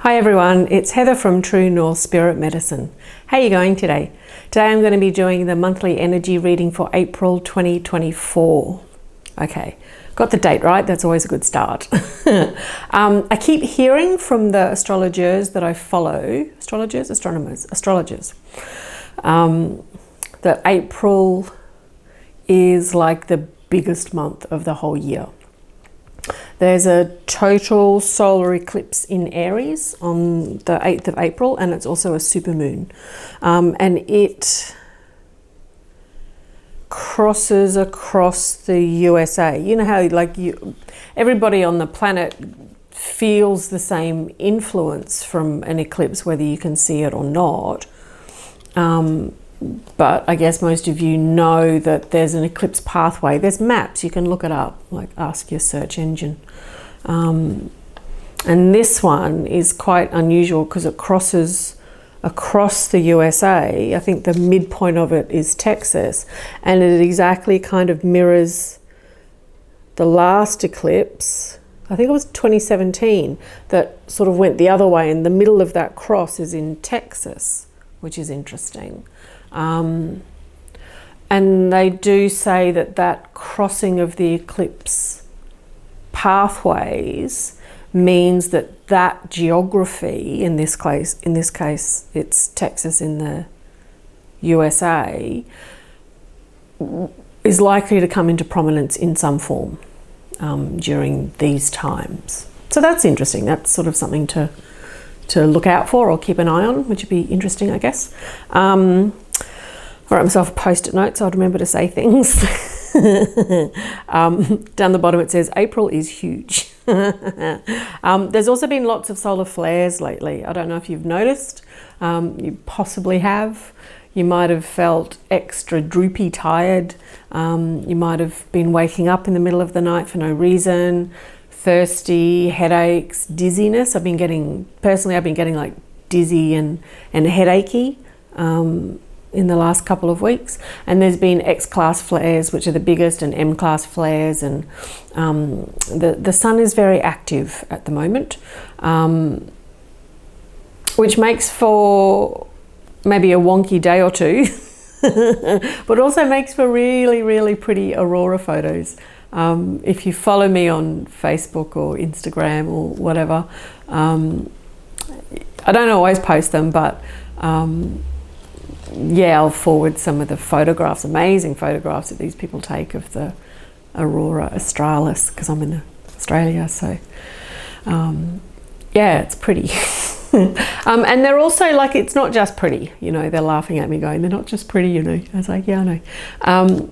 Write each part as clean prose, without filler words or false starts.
Hi everyone, it's Heather from True North Spirit Medicine. How are you going today? Today I'm going to be doing the monthly energy reading for April 2024. Okay, got the date right, that's always a good start. I keep hearing from the astrologers that I follow, astrologers, that April is like the biggest month of the whole year. There's a total solar eclipse in Aries on the 8th of April, and it's also a supermoon. And it crosses across the USA. You know how everybody on the planet feels the same influence from an eclipse, whether you can see it or not. But I guess most of you know that there's an eclipse pathway. There's maps, you can look it up, like ask your search engine. And this one is quite unusual because it crosses across the USA. I think the midpoint of it is Texas, and it exactly kind of mirrors the last eclipse. I think it was 2017 that sort of went the other way, and the middle of that cross is in Texas, which is interesting. And they do say that that crossing of the eclipse pathways means that that geography, in this case it's Texas in the USA, is likely to come into prominence in some form during these times. So that's interesting. That's sort of something to look out for or keep an eye on, which would be interesting, I guess. I wrote myself a post-it note so I'd remember to say things. Down the bottom it says, April is huge. There's also been lots of solar flares lately. I don't know if you've noticed. You possibly have. You might have felt extra droopy tired. You might have been waking up in the middle of the night for no reason. Thirsty, headaches, dizziness. I've been getting like dizzy and headachy in the last couple of weeks. And there's been X-class flares, which are the biggest, and M-class flares. And the sun is very active at the moment, which makes for maybe a wonky day or two, but also makes for really, really pretty aurora photos. If you follow me on Facebook or Instagram or whatever, I don't always post them, but yeah, I'll forward some of the photographs, amazing photographs that these people take of the aurora australis, because I'm in Australia, so yeah, it's pretty. And they're also like, it's not just pretty, you know, they're laughing at me going, they're not just pretty, you know. I was like, yeah, I know.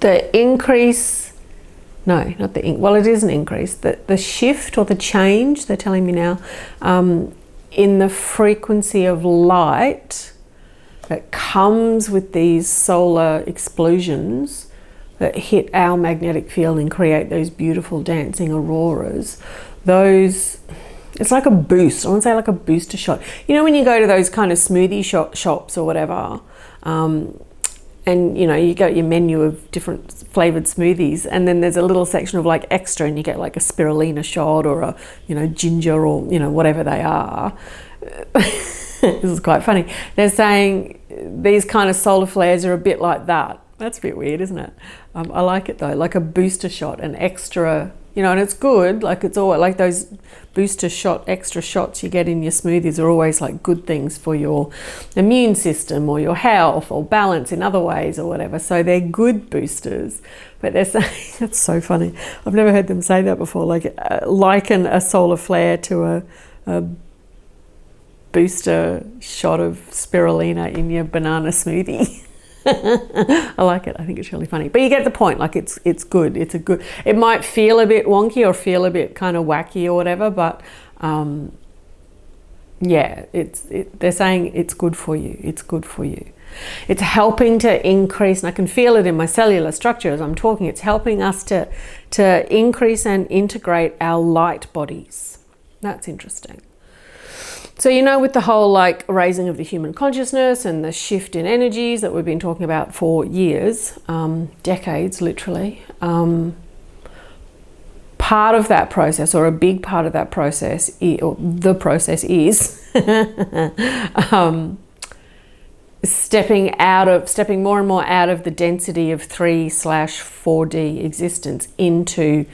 The increase, no, not the, well, it is an increase. The shift or the change, they're telling me now, in the frequency of light that comes with these solar explosions that hit our magnetic field and create those beautiful dancing auroras, those, it's like a boost. I want to say like a booster shot. You know when you go to those kind of smoothie shops or whatever, and you know, you get your menu of different flavored smoothies, and then there's a little section of like extra, and you get like a spirulina shot or a, you know, ginger or, you know, whatever they are. This is quite funny. They're saying these kind of solar flares are a bit like that. That's a bit weird, isn't it? I like it though, like a booster shot, an extra, you know, and it's good. Like it's all like those booster shot, extra shots you get in your smoothies are always like good things for your immune system or your health or balance in other ways or whatever. So they're good boosters, but they're saying, that's so funny. I've never heard them say that before. Like liken a solar flare to a booster shot of spirulina in your banana smoothie. I like it. I think it's really funny, but you get the point. Like it's good. It's a good, it might feel a bit wonky or feel a bit kind of wacky or whatever, but yeah, they're saying it's good for you. It's good for you. It's helping to increase, and I can feel it in my cellular structure as I'm talking. It's helping us to increase and integrate our light bodies. That's interesting. So, you know, with the whole like raising of the human consciousness and the shift in energies that we've been talking about for years, decades literally, part of that process, or a big part of that process, or the process is stepping more and more out of the density of 3/4D existence into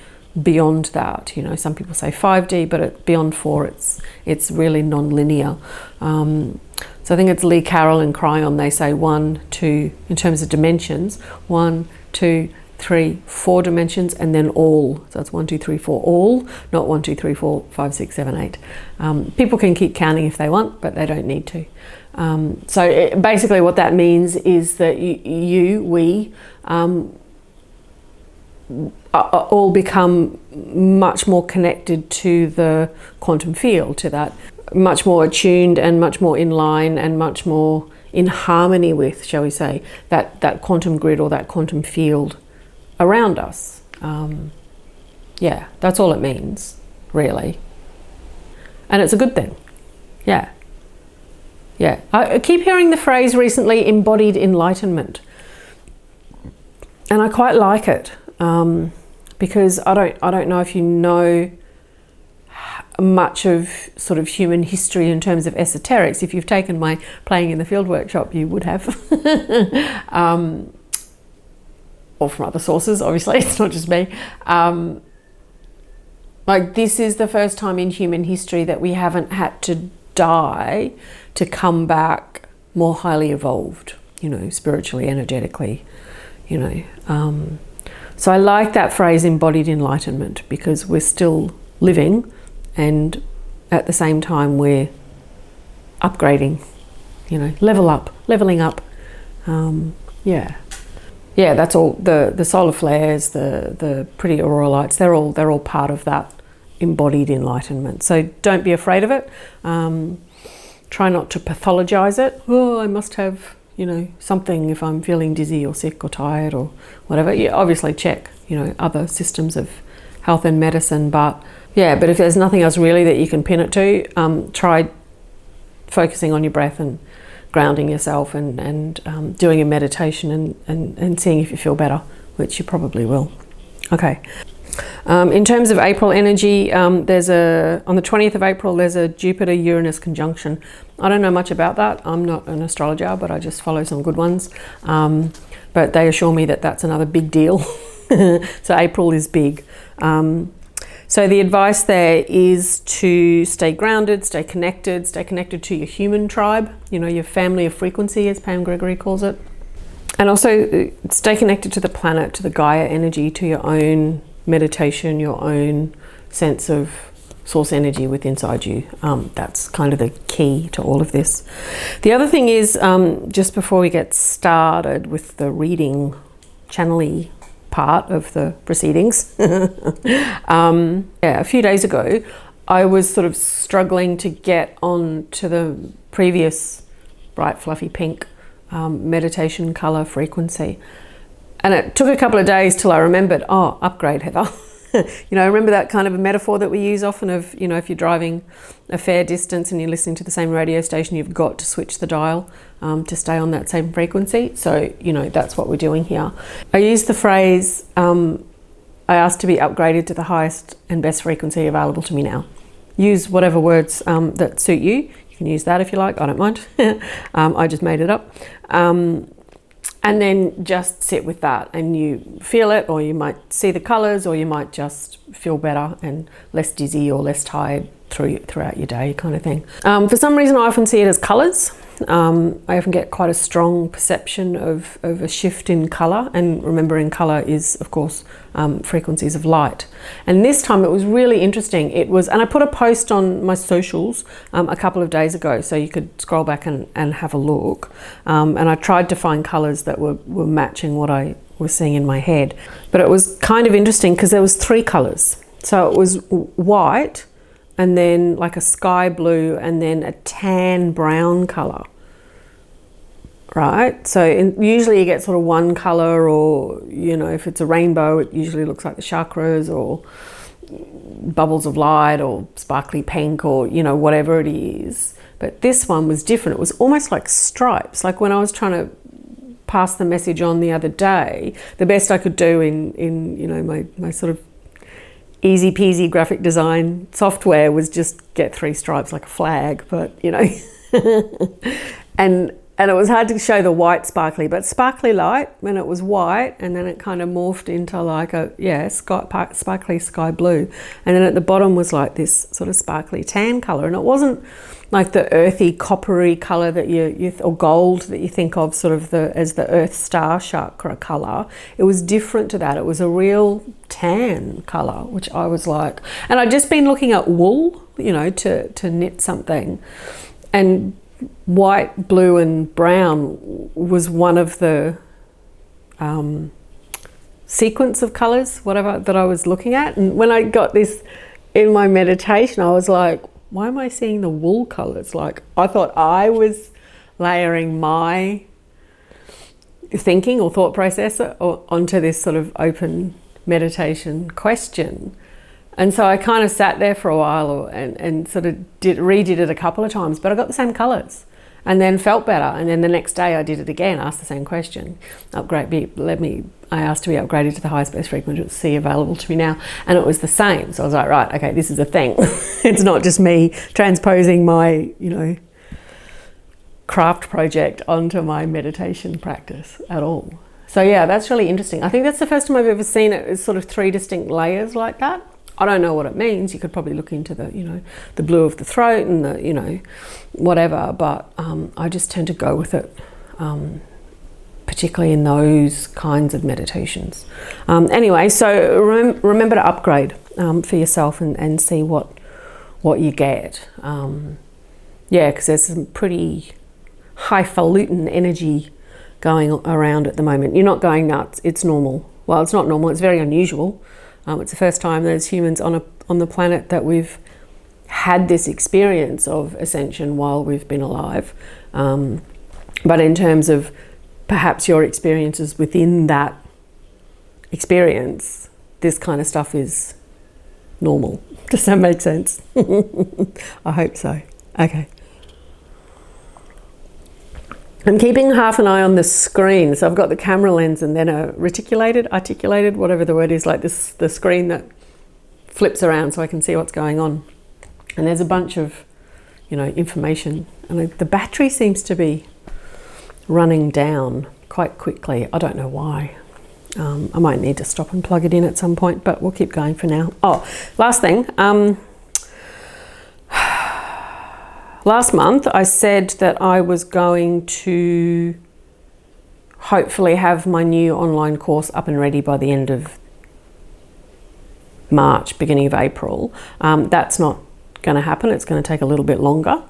beyond that. You know, some people say 5D, but beyond 4, it's really non-linear. So I think it's Lee Carroll and Cryon. They say 1, 2, in terms of dimensions, 1, 2, 3, 4 dimensions, and then all. So it's 1, 2, 3, 4, all, not 1, 2, 3, 4, 5, 6, 7, 8. People can keep counting if they want, but they don't need to. Basically what that means is that we all become much more connected to the quantum field, to that, much more attuned and much more in line and much more in harmony with, shall we say, that quantum grid or that quantum field around us. Yeah, that's all it means, really. And it's a good thing. Yeah. Yeah. I keep hearing the phrase recently, embodied enlightenment. And I quite like it, because I don't know if you know much of sort of human history in terms of esoterics. If you've taken my Playing in the Field workshop, you would have. Or from other sources, obviously, it's not just me. Like, this is the first time in human history that we haven't had to die to come back more highly evolved, you know, spiritually, energetically, you know. So I like that phrase, embodied enlightenment, because we're still living and at the same time we're upgrading, you know, leveling up. Yeah. Yeah, that's all. The solar flares, the pretty aurora lights, they're all part of that embodied enlightenment. So don't be afraid of it. Try not to pathologize it. Oh, I must have, you know, something if I'm feeling dizzy or sick or tired or whatever. You obviously check, you know, other systems of health and medicine, but if there's nothing else really that you can pin it to, try focusing on your breath and grounding yourself and doing a meditation and seeing if you feel better, which you probably will. Okay. In terms of April energy, on the 20th of April, there's a Jupiter-Uranus conjunction. I don't know much about that. I'm not an astrologer, but I just follow some good ones. But they assure me that that's another big deal. So April is big. So the advice there is to stay grounded, stay connected to your human tribe, you know, your family of frequency, as Pam Gregory calls it. And also stay connected to the planet, to the Gaia energy, to your own meditation, your own sense of source energy within inside you. That's kind of the key to all of this. The other thing is, just before we get started with the reading, channeling part of the proceedings, a few days ago, I was sort of struggling to get on to the previous bright, fluffy pink meditation color frequency. And it took a couple of days till I remembered, oh, upgrade, Heather. You know, remember that kind of a metaphor that we use often of, you know, if you're driving a fair distance and you're listening to the same radio station, you've got to switch the dial to stay on that same frequency. So, you know, that's what we're doing here. I use the phrase, I asked to be upgraded to the highest and best frequency available to me now. Use whatever words that suit you. You can use that if you like, I don't mind. I just made it up. And then just sit with that, and you feel it, or you might see the colors, or you might just feel better and less dizzy or less tired throughout your day, kind of thing. For some reason, I often see it as colors. I often get quite a strong perception of a shift in color, and remembering color is, of course, frequencies of light. And this time it was really interesting. And I put a post on my socials a couple of days ago, so you could scroll back and have a look. And I tried to find colors that were matching what I was seeing in my head. But it was kind of interesting because there was 3 colors. So it was white, and then like a sky blue, and then a tan brown color, right? So usually you get sort of one color, or, you know, if it's a rainbow, it usually looks like the chakras or bubbles of light or sparkly pink, or, you know, whatever it is. But this one was different. It was almost like stripes. Like when I was trying to pass the message on the other day, the best I could do in you know, my sort of easy peasy graphic design software was just get 3 stripes like a flag, but you know. and it was hard to show the white sparkly, but sparkly light when it was white, and then it kind of morphed into like a sparkly sky blue, and then at the bottom was like this sort of sparkly tan color, and it wasn't like the earthy coppery color that or gold that you think of sort of as the earth star chakra color. It was different to that. It was a real tan color, which I was like, and I'd just been looking at wool, you know, to knit something, and white, blue and brown was one of the sequence of colors, whatever, that I was looking at. And when I got this in my meditation, I was like, why am I seeing the wool colors? Like, I thought I was layering my thinking or thought process onto this sort of open meditation question. And so I kind of sat there for a while and sort of redid it a couple of times, but I got the same colors and then felt better. And then the next day I did it again, asked the same question. I asked to be upgraded to the highest best frequency available to me now, and it was the same. So I was like, right, okay, this is a thing. It's not just me transposing my, you know, craft project onto my meditation practice at all. So yeah, that's really interesting. I think that's the first time I've ever seen it as sort of 3 distinct layers like that. I don't know what it means. You could probably look into the, you know, the blue of the throat and the, you know, whatever, but I just tend to go with it, particularly in those kinds of meditations. Anyway, so remember to upgrade for yourself and see what you get. Yeah, because there's some pretty highfalutin energy going around at the moment. You're not going nuts. It's normal. Well, it's not normal. It's very unusual. It's the first time there's humans on the planet that we've had this experience of ascension while we've been alive. But in terms of perhaps your experiences within that experience, this kind of stuff is normal. Does that make sense? I hope so. Okay. I'm keeping half an eye on the screen. So I've got the camera lens and then a articulated, whatever the word is, like this, the screen that flips around so I can see what's going on. And there's a bunch of, you know, information. And the battery seems to be running down quite quickly. I don't know why. I might need to stop and plug it in at some point, but we'll keep going for now. Oh, last thing. Last month I said that I was going to hopefully have my new online course up and ready by the end of March, beginning of April. That's not going to happen. It's going to take a little bit longer.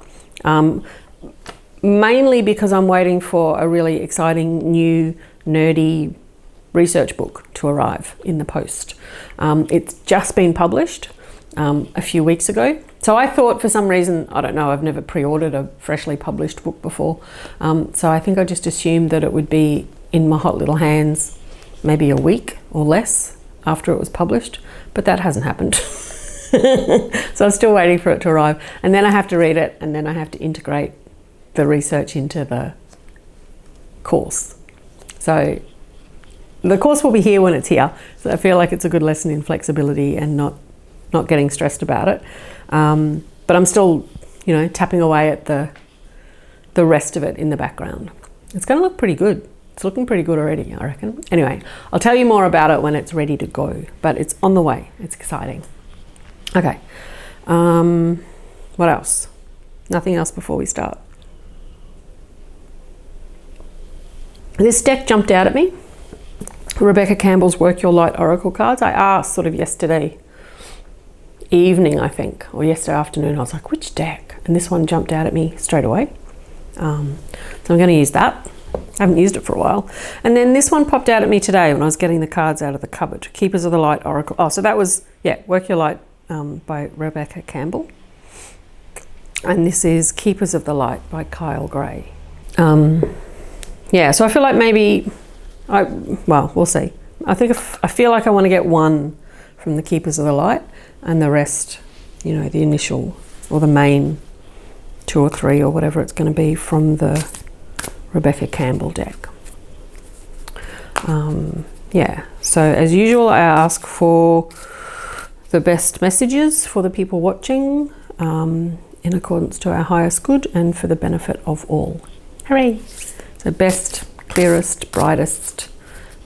Mainly because I'm waiting for a really exciting new nerdy research book to arrive in the post. It's just been published a few weeks ago. So I thought for some reason, I don't know, I've never pre-ordered a freshly published book before. So I think I just assumed that it would be in my hot little hands maybe a week or less after it was published, but that hasn't happened. So I'm still waiting for it to arrive. And then I have to read it, and then I have to integrate the research into the course. So the course will be here when it's here. So I feel like it's a good lesson in flexibility and not getting stressed about it. But I'm still, you know, tapping away at the rest of it in the background. It's going to look pretty good. It's looking pretty good already, I reckon. Anyway, I'll tell you more about it when it's ready to go, but it's on the way. It's exciting. Okay. What else? Nothing else before we start. This deck jumped out at me. Rebecca Campbell's Work Your Light Oracle cards. I asked sort of yesterday evening, I think, or yesterday afternoon. I was like, which deck? And this one jumped out at me straight away. So I'm going to use that. I haven't used it for a while. And then this one popped out at me today when I was getting the cards out of the cupboard. Keepers of the Light Oracle. Oh, so that was, yeah, Work Your Light by Rebecca Campbell. And this is Keepers of the Light by Kyle Gray. Yeah, so I feel like maybe, well, we'll see. I feel like I want to get one from the Keepers of the Light and the rest, you know, the initial or the main 2 or 3 or whatever it's going to be from the Rebecca Campbell deck. Yeah, so as usual, I ask for the best messages for the people watching, in accordance to our highest good and for the benefit of all. Hooray! So best, clearest, brightest,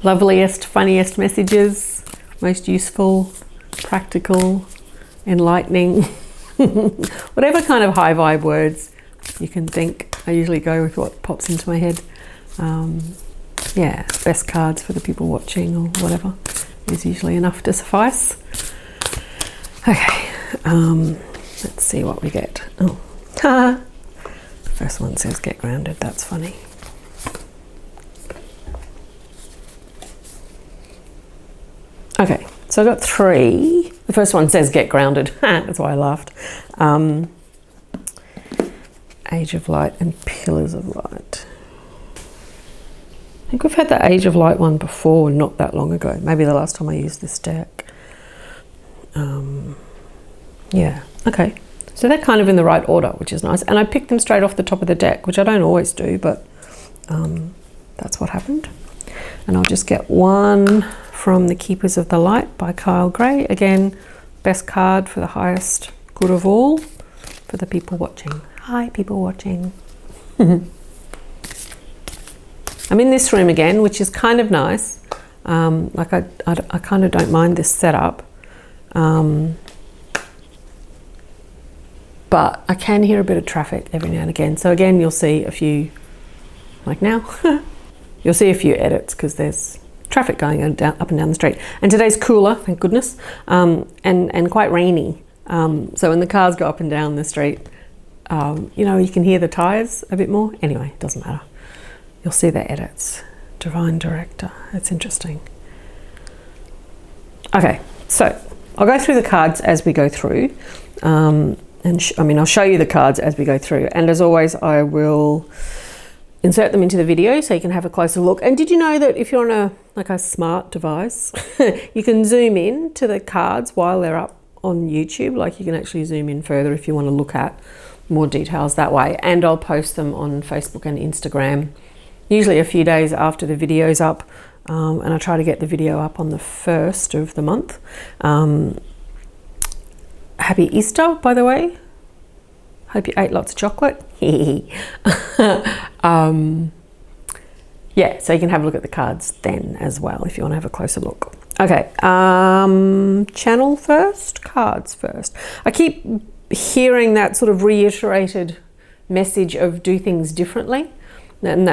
loveliest, funniest messages, most useful, practical, enlightening, whatever kind of high vibe words you can think. I usually go with what pops into my head. Yeah, best cards for the people watching or whatever is usually enough to suffice. Okay, let's see what we get. Oh, the first one says get grounded. That's funny. Okay, so I got 3. The first one says get grounded. That's why I laughed. Age of Light and Pillars of Light. I think we've had the Age of Light one before, not that long ago. Maybe the last time I used this deck. Yeah, okay. So they're kind of in the right order, which is nice. And I picked them straight off the top of the deck, which I don't always do, but that's what happened. And I'll just get one from The Keepers of the Light by Kyle Gray. Again, best card for the highest good of all for the people watching. Hi, people watching. I'm in this room again, which is kind of nice. Like I kind of don't mind this setup. But I can hear a bit of traffic every now and again. So again, you'll see a few, like now, you'll see a few edits because there's traffic going up and down the street. And today's cooler, thank goodness, and quite rainy. So when the cars go up and down the street, you know, you can hear the tyres a bit more. Anyway, it doesn't matter. You'll see the edits. Divine Director, that's interesting. Okay, so I'll go through the cards as we go through. I'll show you the cards as we go through. And as always, I will insert them into the video so you can have a closer look. And did you know that if you're on a smart device, you can zoom in to the cards while they're up on YouTube? Like you can actually zoom in further if you want to look at more details that way. And I'll post them on Facebook and Instagram, usually a few days after the video's up. And I try to get the video up on the 1st of the month. Happy Easter, by the way. Hope you ate lots of chocolate. Yeah, so you can have a look at the cards then as well if you want to have a closer look. Okay, channel first, cards first. I keep hearing that sort of reiterated message of do things differently, and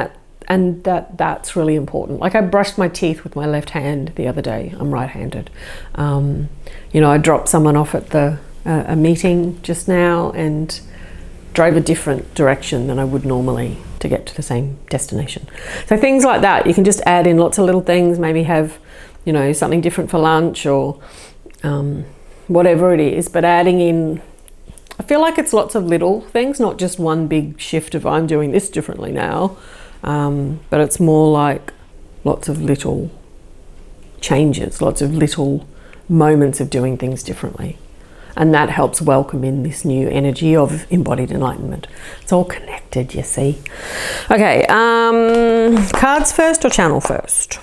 that's really important. Like I brushed my teeth with my left hand the other day. I'm right-handed. You know, I dropped someone off at a meeting just now and drove a different direction than I would normally to get to the same destination. So things like that, you can just add in lots of little things, maybe have, you know, something different for lunch or whatever it is, but adding in, I feel like it's lots of little things, not just one big shift of I'm doing this differently now, but it's more like lots of little changes, lots of little moments of doing things differently. And that helps welcome in this new energy of embodied enlightenment. It's all connected, you see. Okay, cards first or channel first?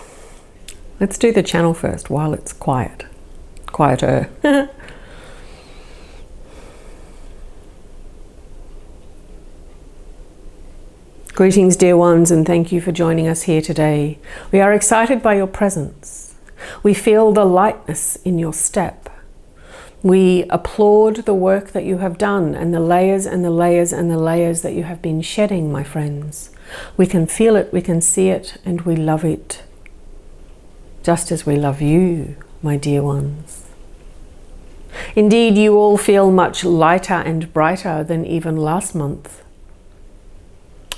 Let's do the channel first while it's quiet. Quieter. Greetings, dear ones, and thank you for joining us here today. We are excited by your presence. We feel the lightness in your step. We applaud the work that you have done and the layers and the layers and the layers that you have been shedding, my friends. We can feel it, we can see it, and we love it. Just as we love you, my dear ones. Indeed, you all feel much lighter and brighter than even last month.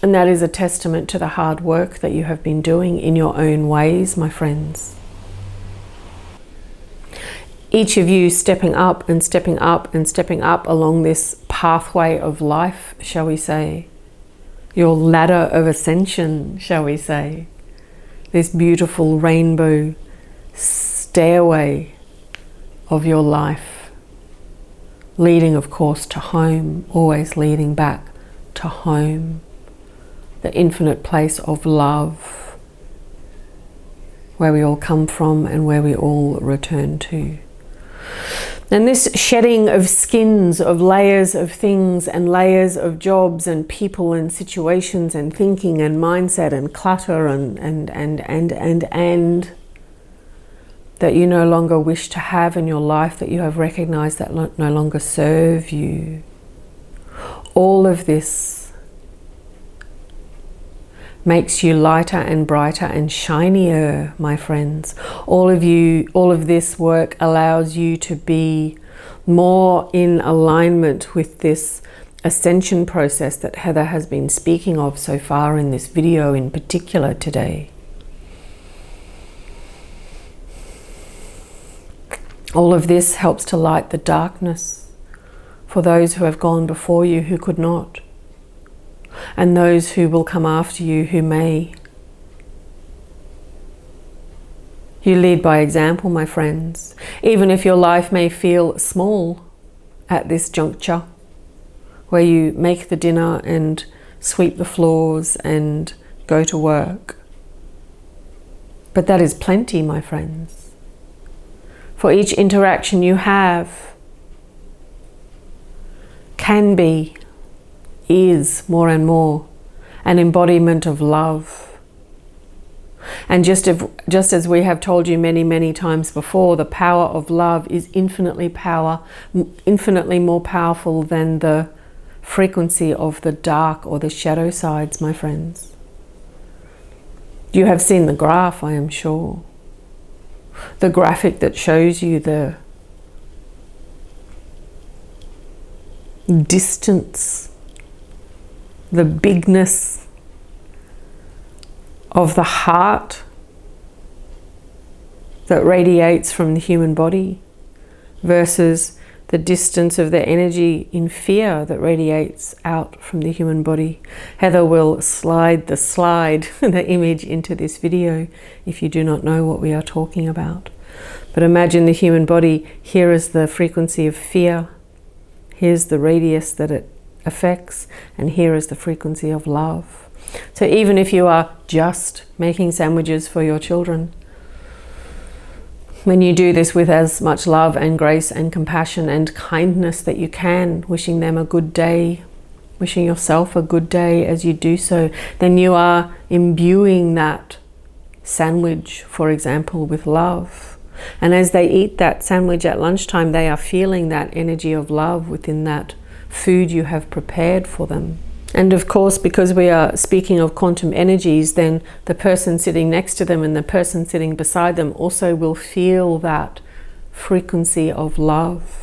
And that is a testament to the hard work that you have been doing in your own ways, my friends. Each of you stepping up and stepping up and stepping up along this pathway of life, shall we say. Your ladder of ascension, shall we say. This beautiful rainbow stairway of your life. Leading, of course, to home, always leading back to home. The infinite place of love, where we all come from and where we all return to. And this shedding of skins, of layers of things and layers of jobs and people and situations and thinking and mindset and clutter and that you no longer wish to have in your life, that you have recognized that no longer serve you. All of this makes you lighter and brighter and shinier, my friends. All of this work allows you to be more in alignment with this ascension process that Heather has been speaking of so far in this video in particular today. All of this helps to light the darkness for those who have gone before you who could not, and those who will come after you who may. You lead by example, my friends, even if your life may feel small at this juncture, where you make the dinner and sweep the floors and go to work. But that is plenty, my friends. For each interaction you have can be, is more and more an embodiment of love. And just as we have told you many, many times before, the power of love is infinitely more powerful than the frequency of the dark or the shadow sides, my friends. You have seen the graph, I am sure. The graphic that shows you the distance, the bigness of the heart that radiates from the human body versus the distance of the energy in fear that radiates out from the human body. Heather will slide the image into this video if you do not know what we are talking about. But imagine the human body. Here is the frequency of fear. Here's the radius that it affects, and here is the frequency of love. So even if you are just making sandwiches for your children, when you do this with as much love and grace and compassion and kindness that you can, wishing them a good day, wishing yourself a good day as you do so, then you are imbuing that sandwich, for example, with love. And as they eat that sandwich at lunchtime, they are feeling that energy of love within that food you have prepared for them. And of course, because we are speaking of quantum energies, then the person sitting next to them and the person sitting beside them also will feel that frequency of love.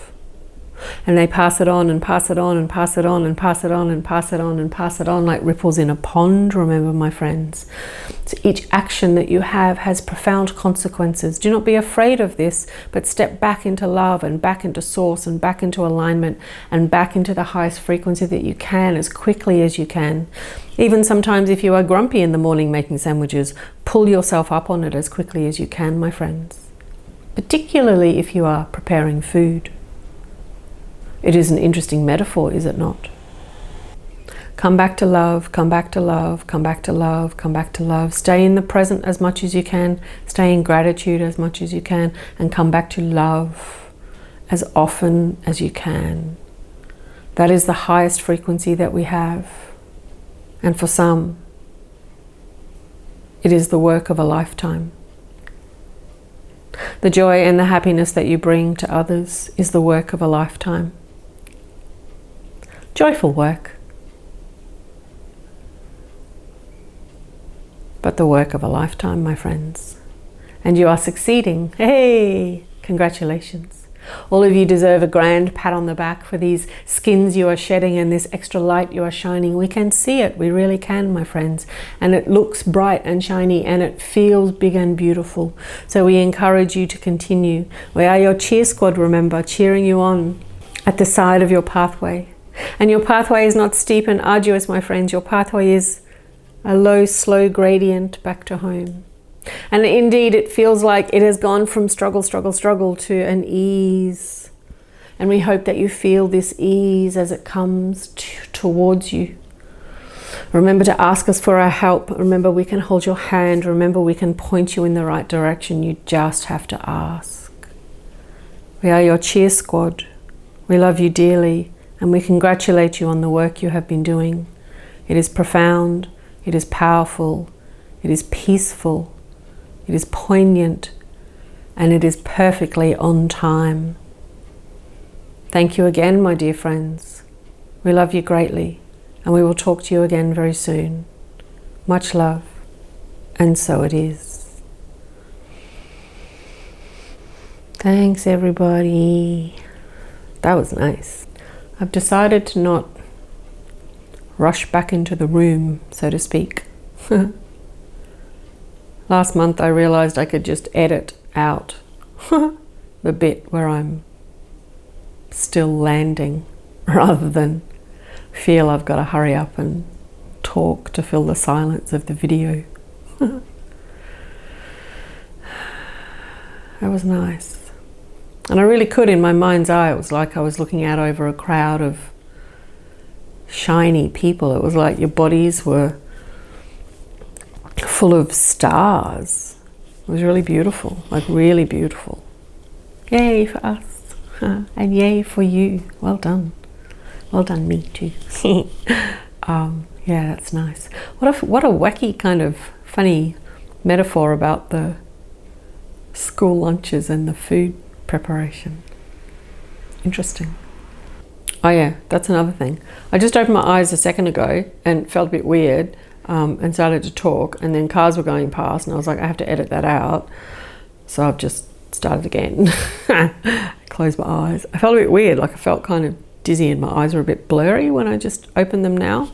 And they pass it on and pass it on and pass it on and pass it on and pass it on and pass it on like ripples in a pond, remember, my friends. So each action that you have has profound consequences. Do not be afraid of this, but step back into love and back into source and back into alignment and back into the highest frequency that you can as quickly as you can. Even sometimes if you are grumpy in the morning making sandwiches, pull yourself up on it as quickly as you can, my friends. Particularly if you are preparing food. It is an interesting metaphor, is it not? Come back to love, come back to love, come back to love, come back to love. Stay in the present as much as you can, stay in gratitude as much as you can, and come back to love as often as you can. That is the highest frequency that we have. And for some, it is the work of a lifetime. The joy and the happiness that you bring to others is the work of a lifetime. Joyful work, but the work of a lifetime, my friends. And you are succeeding. Hey, congratulations. All of you deserve a grand pat on the back for these skins you are shedding and this extra light you are shining. We can see it, we really can, my friends. And it looks bright and shiny and it feels big and beautiful. So we encourage you to continue. We are your cheer squad, remember, cheering you on at the side of your pathway. And your pathway is not steep and arduous, my friends. Your pathway is a low, slow gradient back to home. And indeed, it feels like it has gone from struggle, struggle, struggle to an ease. And we hope that you feel this ease as it comes towards you. Remember to ask us for our help. Remember, we can hold your hand. Remember, we can point you in the right direction. You just have to ask. We are your cheer squad. We love you dearly, and we congratulate you on the work you have been doing. It is profound, it is powerful, it is peaceful, it is poignant, and it is perfectly on time. Thank you again, my dear friends. We love you greatly, and we will talk to you again very soon. Much love, and so it is. Thanks, everybody. That was nice. I've decided to not rush back into the room, so to speak. Last month I realized I could just edit out the bit where I'm still landing rather than feel I've got to hurry up and talk to fill the silence of the video. That was nice. And I really could, in my mind's eye, it was like I was looking out over a crowd of shiny people. It was like your bodies were full of stars. It was really beautiful, like really beautiful. Yay for us, and yay for you. Well done. Well done, me too. Yeah, that's nice. What a wacky kind of funny metaphor about the school lunches and the food preparation. Interesting. Oh yeah, that's another thing. I just opened my eyes a second ago and felt a bit weird and started to talk, and then cars were going past and I was like, I have to edit that out. So I've just started again. Closed my eyes. I felt a bit weird, like I felt kind of dizzy and my eyes were a bit blurry when I just opened them now.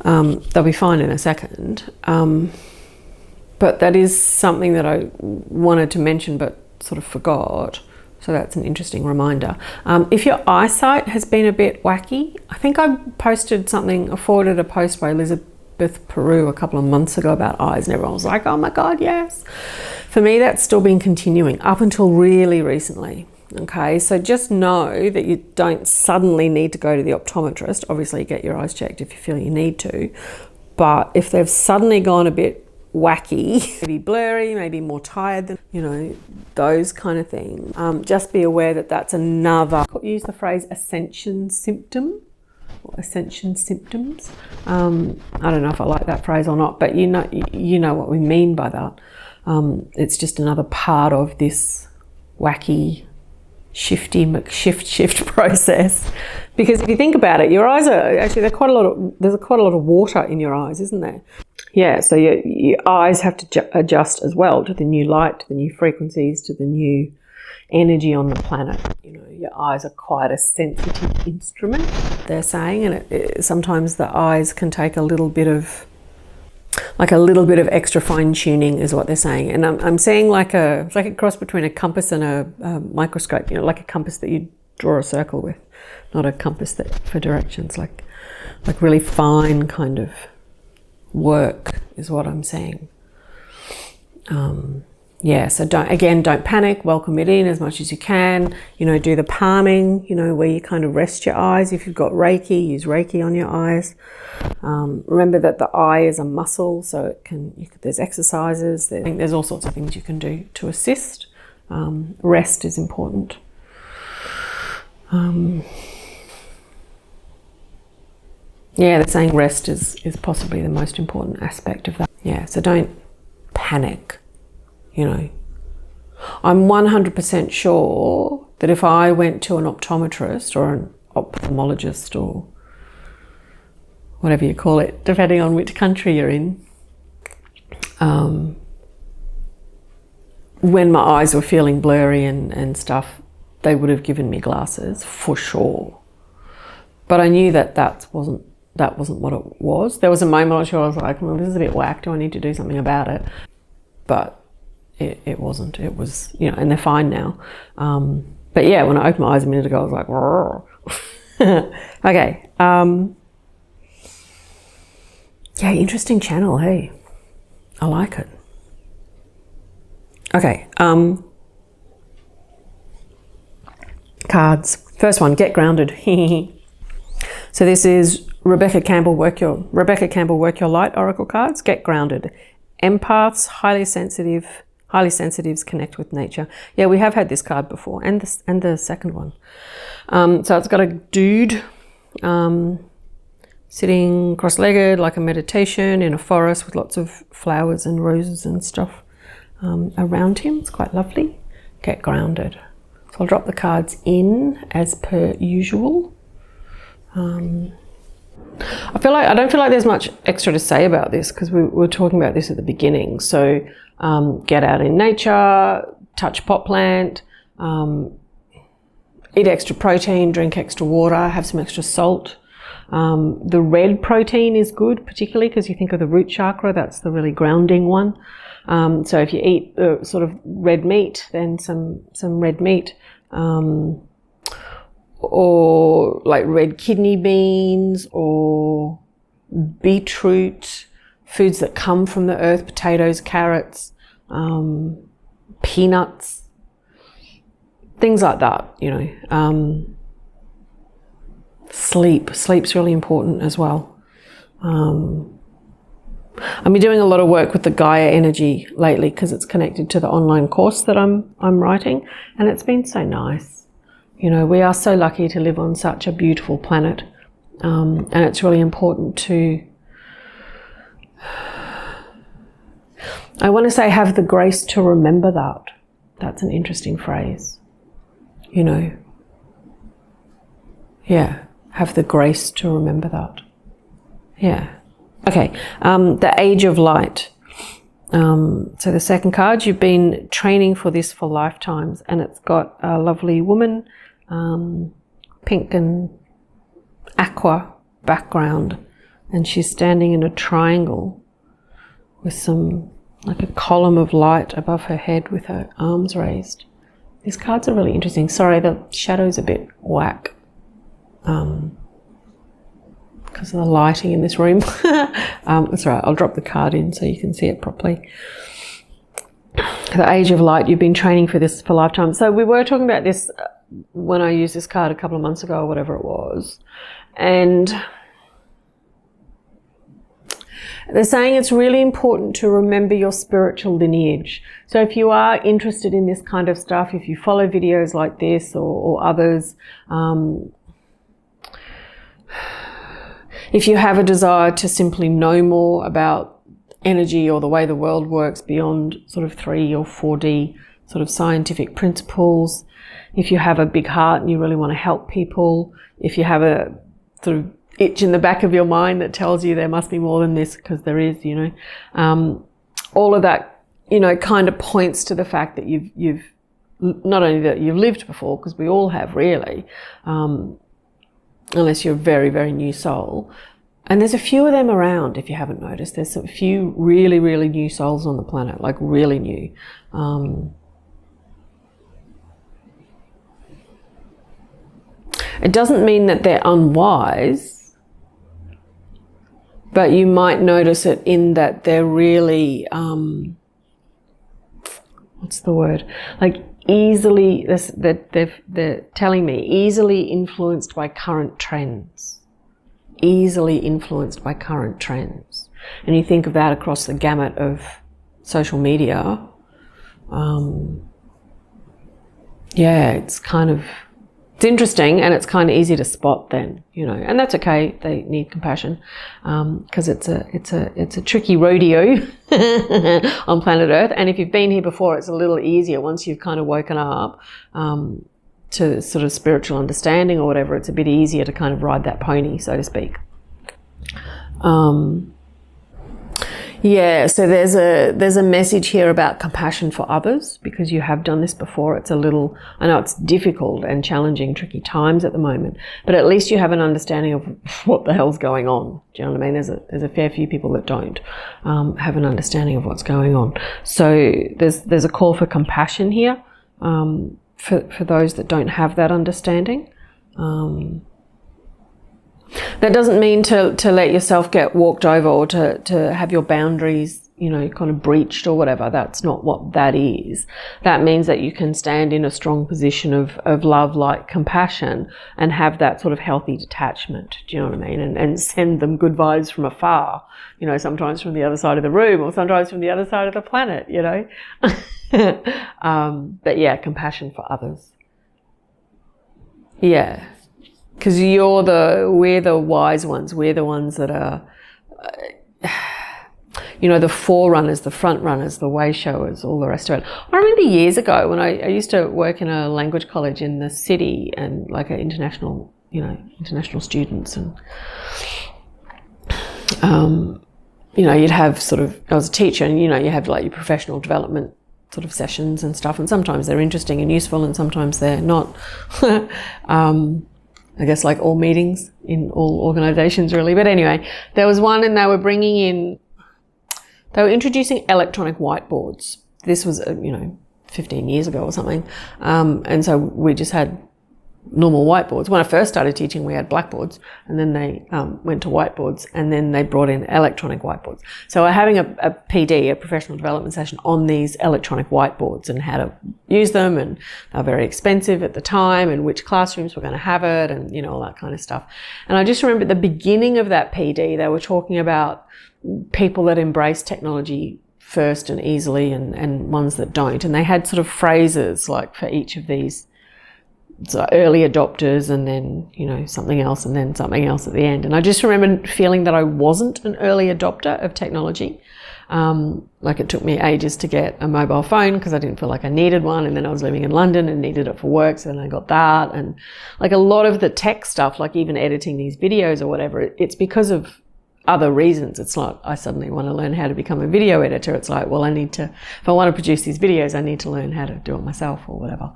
They'll be fine in a second. But that is something that I wanted to mention but sort of forgot. So that's an interesting reminder. If your eyesight has been a bit wacky, I think I posted something, I forwarded a post by Elizabeth Peru a couple of months ago about eyes, and everyone was like, oh my God, yes. For me, that's still been continuing up until really recently. Okay, so just know that you don't suddenly need to go to the optometrist. Obviously, get your eyes checked if you feel you need to. But if they've suddenly gone a bit wacky, maybe blurry, maybe more tired than, you know, those kind of things, just be aware that that's another, use the phrase ascension symptom or ascension symptoms. I don't know if I like that phrase or not, but you know what we mean by that. It's just another part of this wacky shifty McShift process, because if you think about it, your eyes are actually, there's quite a lot of water in your eyes, isn't there? Yeah, so your eyes have to adjust as well to the new light, to the new frequencies, to the new energy on the planet. You know, your eyes are quite a sensitive instrument, they're saying, and sometimes the eyes can take a little bit of extra fine tuning is what they're saying. And I'm saying it's like a cross between a compass and a microscope, you know, like a compass that you draw a circle with, not a compass that for directions, like really fine kind of work is what I'm saying. Yeah, so don't panic, welcome it in as much as you can. You know, do the palming, you know, where you kind of rest your eyes. If you've got Reiki, use Reiki on your eyes. Remember that the eye is a muscle, so there's exercises, there's all sorts of things you can do to assist. Rest is important. Yeah, they're saying rest is possibly the most important aspect of that. Yeah, so don't panic. You know, I'm 100% sure that if I went to an optometrist or an ophthalmologist or whatever you call it, depending on which country you're in, when my eyes were feeling blurry and stuff, they would have given me glasses for sure. But I knew that wasn't what it was. There was a moment where I was like, well, this is a bit whack. Do I need to do something about it? But it wasn't. It was, you know, and they're fine now. But yeah, when I opened my eyes a minute ago, I was like, okay. Yeah, interesting channel, hey. I like it. Okay. Cards. First one, get grounded. So this is Rebecca Campbell, Work Your Light Oracle cards. Get grounded. Empaths, highly sensitive, Highly sensitives connect with nature. Yeah, we have had this card before, and the second one. So it's got a dude sitting cross-legged like a meditation in a forest with lots of flowers and roses and stuff around him. It's quite lovely. Get grounded. So I'll drop the cards in as per usual. I don't feel like there's much extra to say about this because we were talking about this at the beginning. So get out in nature, touch pot plant, eat extra protein, drink extra water, have some extra salt. The red protein is good, particularly because you think of the root chakra, that's the really grounding one. So if you eat sort of red meat, then some red meat, or like red kidney beans or beetroot, foods that come from the earth, potatoes, carrots, peanuts, things like that, you know. Sleep's really important as well. I've been doing a lot of work with the Gaia energy lately because it's connected to the online course that I'm writing, and it's been so nice. You know, we are so lucky to live on such a beautiful planet, and it's really important to, I want to say, have the grace to remember that. That's an interesting phrase, you know. Yeah, have the grace to remember that. Yeah. Okay, the Age of Light. So the second card, you've been training for this for lifetimes, and it's got a lovely woman, pink and aqua background, and she's standing in a triangle with some, like a column of light above her head with her arms raised. These cards are really interesting. Sorry, the shadow's a bit whack. Because of the lighting in this room. That's all right, I'll drop the card in so you can see it properly. The Age of Light, you've been training for this for lifetime. So we were talking about this when I used this card a couple of months ago or whatever it was. And they're saying it's really important to remember your spiritual lineage. So if you are interested in this kind of stuff, if you follow videos like this or others, if you have a desire to simply know more about energy or the way the world works beyond sort of 3 or 4D sort of scientific principles, if you have a big heart and you really want to help people, if you have a sort of itch in the back of your mind that tells you there must be more than this, because there is, you know, all of that, you know, kind of points to the fact that you've not only that you've lived before, because we all have really, unless you're a very, very new soul. And there's a few of them around, if you haven't noticed. There's a few really, really new souls on the planet, like really new. It doesn't mean that they're unwise, but you might notice it in that they're really, what's the word? Like easily, they're telling me, easily influenced by current trends. Easily influenced by current trends. And you think of that across the gamut of social media. Yeah, it's interesting, and it's kind of easy to spot then, you know, and that's okay. They need compassion, because it's a tricky rodeo on planet Earth. And if you've been here before, it's a little easier once you've kind of woken up to sort of spiritual understanding or whatever. It's a bit easier to kind of ride that pony, so to speak. Yeah, so there's a message here about compassion for others, because you have done this before. It's a little, I know it's difficult and challenging, tricky times at the moment, but at least you have an understanding of what the hell's going on. Do you know what I mean? There's a fair few people that don't have an understanding of what's going on. So there's a call for compassion here for those that don't have that understanding. That doesn't mean to let yourself get walked over, or to have your boundaries, kind of breached or whatever. That's not what that is. That means that you can stand in a strong position of love, light, compassion, and have that sort of healthy detachment. Do you know what I mean? And send them good vibes from afar, sometimes from the other side of the room or sometimes from the other side of the planet, But yeah, compassion for others. Yeah. Because we're the wise ones. We're the ones that are, the forerunners, the front runners, the way showers, all the rest of it. I remember years ago when I used to work in a language college in the city and like international students, and you'd have sort of, I was a teacher, and you have like your professional development sort of sessions and stuff, and sometimes they're interesting and useful and sometimes they're not. I guess like all meetings in all organisations really. But anyway, there was one and they were introducing electronic whiteboards. This was, 15 years ago or something. And so we just had normal whiteboards. When I first started teaching, we had blackboards, and then they went to whiteboards, and then they brought in electronic whiteboards. So we're having a PD, a professional development session, on these electronic whiteboards and how to use them, and they're very expensive at the time, and which classrooms were going to have it, and all that kind of stuff. And I just remember at the beginning of that PD, they were talking about people that embrace technology first and easily, and ones that don't, and they had sort of phrases like for each of these. So early adopters, and then, something else, and then something else at the end. And I just remember feeling that I wasn't an early adopter of technology. Like it took me ages to get a mobile phone because I didn't feel like I needed one. And then I was living in London and needed it for work. So then I got that. And like a lot of the tech stuff, like even editing these videos or whatever, it's because of other reasons. It's not, I suddenly want to learn how to become a video editor. It's like, well, if I want to produce these videos, I need to learn how to do it myself or whatever.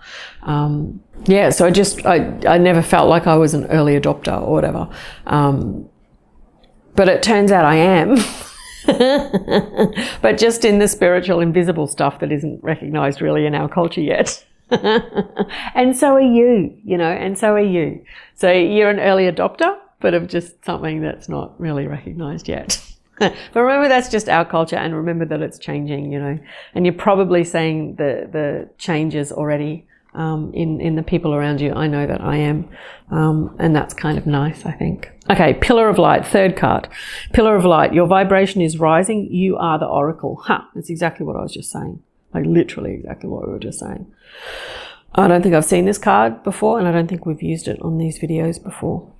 So I never felt like I was an early adopter or whatever. But it turns out I am. But just in the spiritual, invisible stuff that isn't recognized really in our culture yet. And so are you, and so are you. So you're an early adopter, but of just something that's not really recognised yet. But remember, that's just our culture, and remember that it's changing, and you're probably seeing the changes already in the people around you. I know that I am, and that's kind of nice, I think. Okay, Pillar of Light, third card. Pillar of Light, your vibration is rising, you are the oracle. That's exactly what I was just saying, like literally exactly what we were just saying. I don't think I've seen this card before, and I don't think we've used it on these videos before.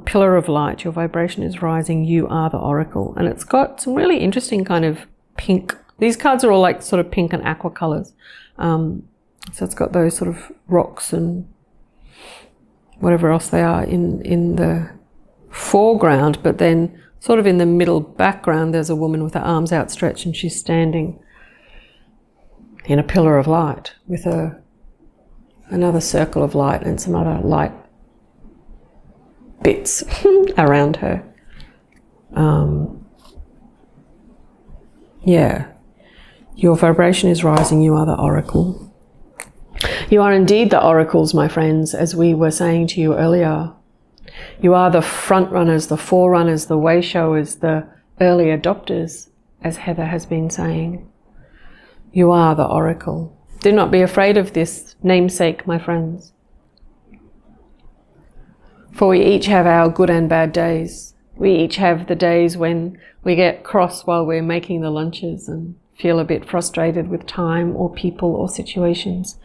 Pillar of Light, your vibration is rising, you are the oracle. And it's got some really interesting kind of pink. These cards are all like sort of pink and aqua colours. So it's got those sort of rocks and whatever else they are in the foreground, but then sort of in the middle background there's a woman with her arms outstretched, and she's standing in a pillar of light with another circle of light and some other light bits around her. Your vibration is rising, you are the oracle. You are indeed the oracles, my friends, as we were saying to you earlier. You are the front runners, the forerunners, the way showers, the early adopters, as Heather has been saying. You are the oracle. Do not be afraid of this namesake, my friends. For we each have our good and bad days. We each have the days when we get cross while we're making the lunches and feel a bit frustrated with time or people or situations.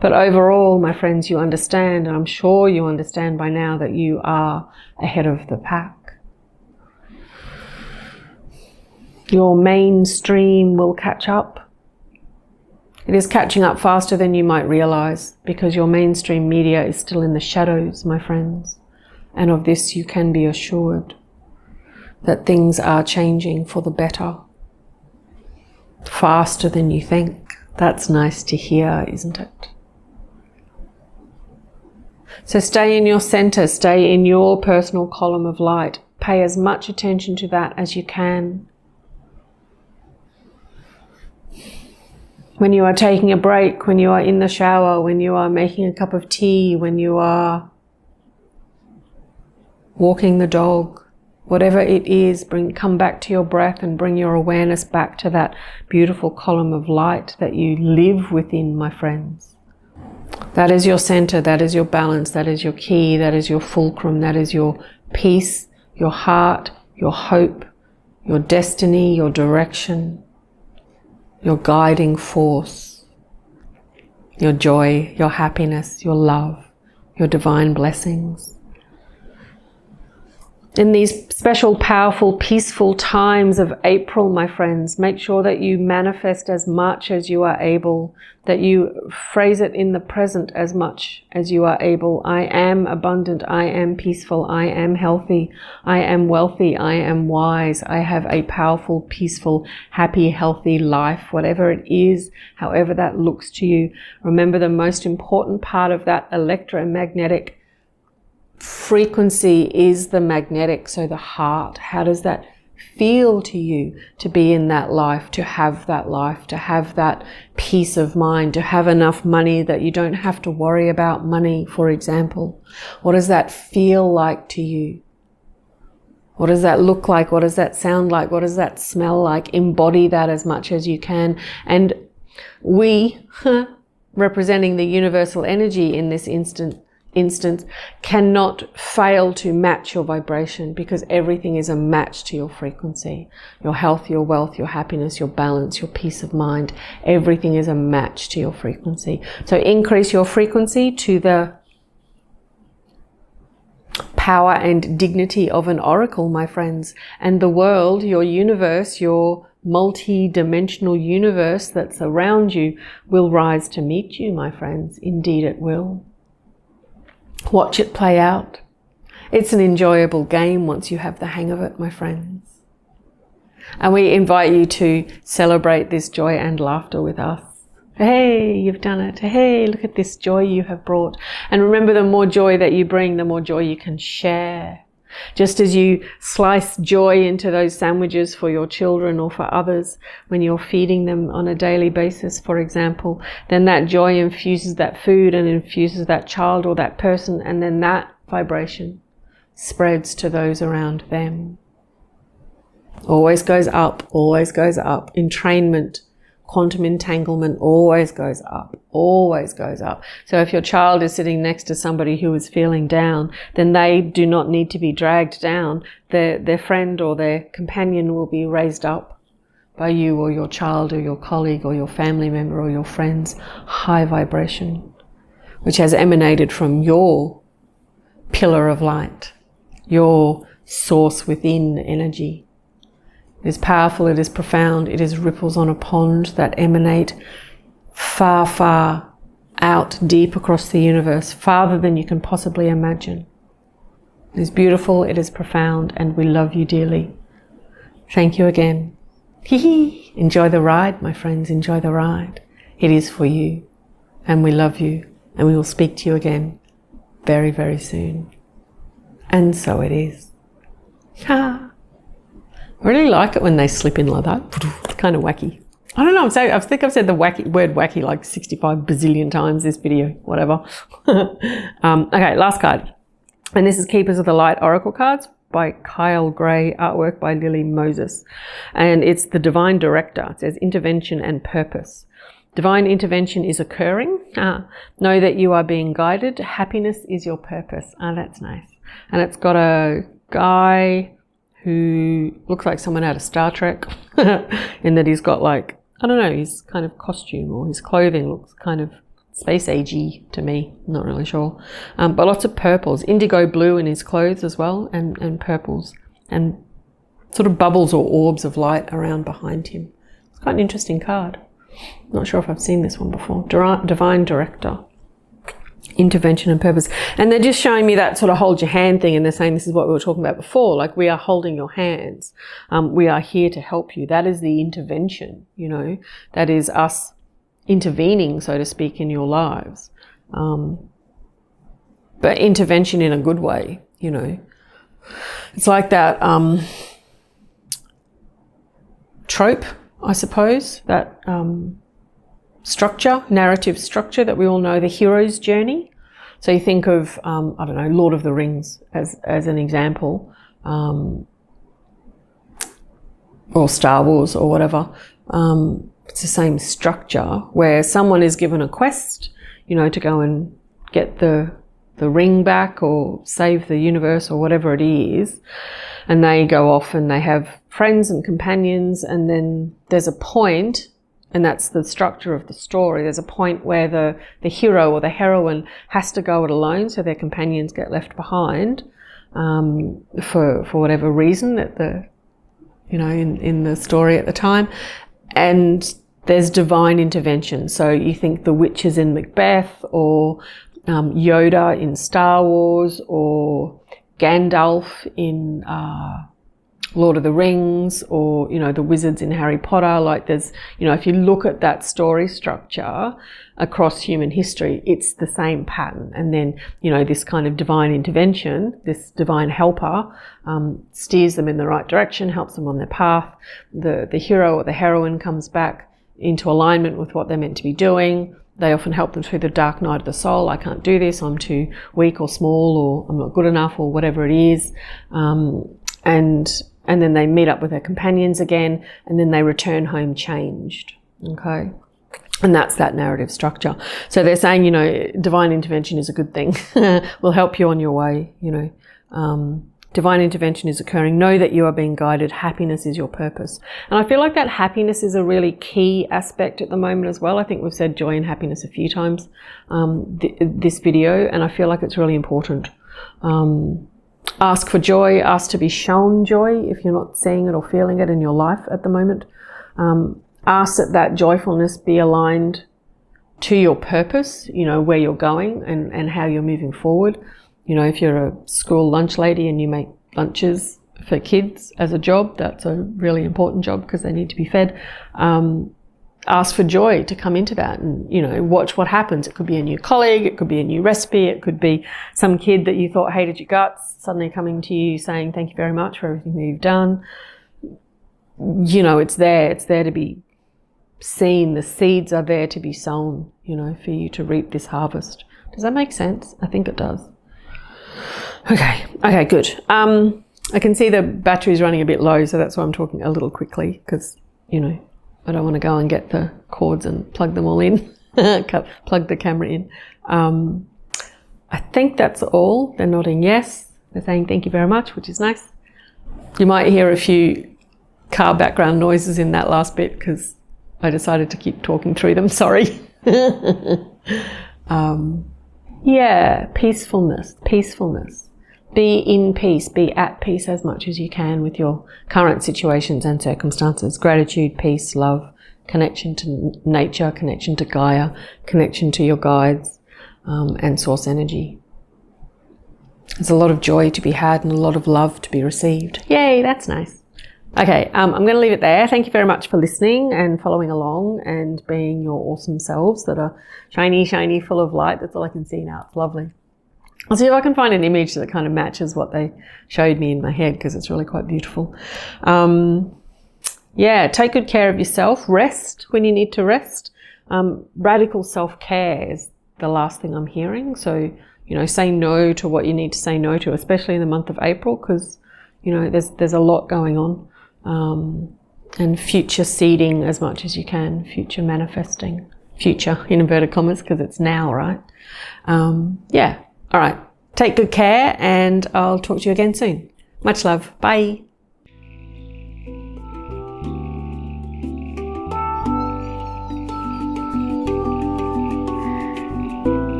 But overall, my friends, you understand, and I'm sure you understand by now, that you are ahead of the pack. Your mainstream will catch up. It is catching up faster than you might realize, because your mainstream media is still in the shadows, my friends. And of this you can be assured, that things are changing for the better. Faster than you think. That's nice to hear, isn't it? So stay in your center, stay in your personal column of light. Pay as much attention to that as you can. When you are taking a break, when you are in the shower, when you are making a cup of tea, when you are walking the dog, Whatever it is, come back to your breath and bring your awareness back to that beautiful column of light that you live within, my friends. That is your center, that is your balance, that is your key, that is your fulcrum, that is your peace, your heart, your hope, your destiny, your direction, your guiding force, your joy, your happiness, your love, your divine blessings. In these special, powerful, peaceful times of April, my friends, make sure that you manifest as much as you are able, that you phrase it in the present as much as you are able. I am abundant, I am peaceful, I am healthy, I am wealthy, I am wise, I have a powerful, peaceful, happy, healthy life, whatever it is, however that looks to you. Remember, the most important part of that electromagnetic frequency is the magnetic, so the heart. How does that feel to you to be in that life, to have that peace of mind, to have enough money that you don't have to worry about money, for example? What does that feel like to you? What does that look like? What does that sound like? What does that smell like? Embody that as much as you can. And we, representing the universal energy in this instance, cannot fail to match your vibration, because everything is a match to your frequency. Your health, your wealth, your happiness, your balance, your peace of mind, everything is a match to your frequency. So increase your frequency to the power and dignity of an oracle, my friends, and the world, your universe, your multi-dimensional universe that's around you will rise to meet you, my friends. Indeed it will. Watch it play out. It's an enjoyable game once you have the hang of it, my friends. And we invite you to celebrate this joy and laughter with us. Hey, you've done it. Hey, look at this joy you have brought. And remember, the more joy that you bring, the more joy you can share. Just as you slice joy into those sandwiches for your children or for others when you're feeding them on a daily basis, for example, then that joy infuses that food and infuses that child or that person, and then that vibration spreads to those around them. Always goes up, always goes up. Entrainment, quantum entanglement always goes up, always goes up. So if your child is sitting next to somebody who is feeling down, then they do not need to be dragged down. Their friend or their companion will be raised up by you or your child or your colleague or your family member or your friend's high vibration, which has emanated from your pillar of light, your source within energy. It is powerful, it is profound, it is ripples on a pond that emanate far, far out, deep across the universe, farther than you can possibly imagine. It is beautiful, it is profound, and we love you dearly. Thank you again. Enjoy the ride, my friends, enjoy the ride. It is for you, and we love you, and we will speak to you again very, very soon. And so it is. I really like it when they slip in like that. It's kind of wacky. I don't know, I think I've said the word wacky like 65 bazillion times this video, whatever. Okay, last card. And this is Keepers of the Light Oracle cards by Kyle Gray, artwork by Lily Moses. And it's the Divine Director. It says intervention and purpose. Divine intervention is occurring. Know that you are being guided. Happiness is your purpose. That's nice. And it's got a guy who looks like someone out of Star Trek in that he's got like, I don't know, his kind of costume or his clothing looks kind of space agey to me. I'm not really sure. But lots of purples, indigo blue in his clothes as well, and purples and sort of bubbles or orbs of light around behind him. It's quite an interesting card. Not sure if I've seen this one before. Divine Director. Intervention and purpose. And they're just showing me that sort of hold your hand thing, and they're saying this is what we were talking about before, like we are holding your hands. We are here to help you. That is the intervention, you know, that is us intervening, so to speak, in your lives. But intervention in a good way, you know. It's like that trope, I suppose, that structure, narrative structure that we all know, the hero's journey. So you think of, I don't know, Lord of the Rings as an example. or Star Wars or whatever. It's the same structure where someone is given a quest, you know, to go and get the ring back or save the universe or whatever it is. And they go off and they have friends and companions, and then there's a point, and that's the structure of the story. There's a point where the hero or the heroine has to go it alone, so their companions get left behind for whatever reason that in the story at the time. And there's divine intervention. So you think the witches in Macbeth, or Yoda in Star Wars, or Gandalf in Lord of the Rings, or, you know, the wizards in Harry Potter. Like, there's, you know, if you look at that story structure across human history, it's the same pattern. And then, you know, this kind of divine intervention, this divine helper, steers them in the right direction, helps them on their path. The hero or the heroine comes back into alignment with what they're meant to be doing. They often help them through the dark night of the soul. I can't do this, I'm too weak or small, or I'm not good enough, or whatever it is. And then they meet up with their companions again, and then they return home changed. Okay? And that's that narrative structure. So they're saying, you know, divine intervention is a good thing. Will help you on your way, you know. Divine intervention is occurring. Know that you are being guided. Happiness is your purpose. And I feel like that happiness is a really key aspect at the moment as well. I think we've said joy and happiness a few times this video, and I feel like it's really important. Ask for joy. Ask to be shown joy if you're not seeing it or feeling it in your life at the moment. Ask that joyfulness be aligned to your purpose, you know, where you're going and how you're moving forward. You know, if you're a school lunch lady and you make lunches for kids as a job, that's a really important job because they need to be fed. Ask for joy to come into that, and, you know, watch what happens. It could be a new colleague, it could be a new recipe, it could be some kid that you thought hated your guts suddenly coming to you saying thank you very much for everything that you've done. You know, it's there to be seen. The seeds are there to be sown, you know, for you to reap this harvest. Does that make sense? I think it does. Okay, good. I can see the battery's running a bit low, so that's why I'm talking a little quickly, because, you know, I don't want to go and get the cords and plug them all in, plug the camera in. I think that's all. They're nodding yes. They're saying thank you very much, which is nice. You might hear a few car background noises in that last bit because I decided to keep talking through them. Sorry. Yeah, peacefulness. Be in peace, be at peace as much as you can with your current situations and circumstances. Gratitude, peace, love, connection to nature, connection to Gaia, connection to your guides, and source energy. There's a lot of joy to be had and a lot of love to be received. Yay, that's nice. Okay, I'm going to leave it there. Thank you very much for listening and following along and being your awesome selves that are shiny, shiny, full of light. That's all I can see now. It's lovely. I'll see if I can find an image that kind of matches what they showed me in my head, because it's really quite beautiful. Yeah, take good care of yourself. Rest when you need to rest. Radical self-care is the last thing I'm hearing. So, you know, say no to what you need to say no to, especially in the month of April, because, you know, there's a lot going on. And future seeding as much as you can, future manifesting. Future in inverted commas, because it's now, right? Yeah. All right. Take good care, and I'll talk to you again soon. Much love. Bye.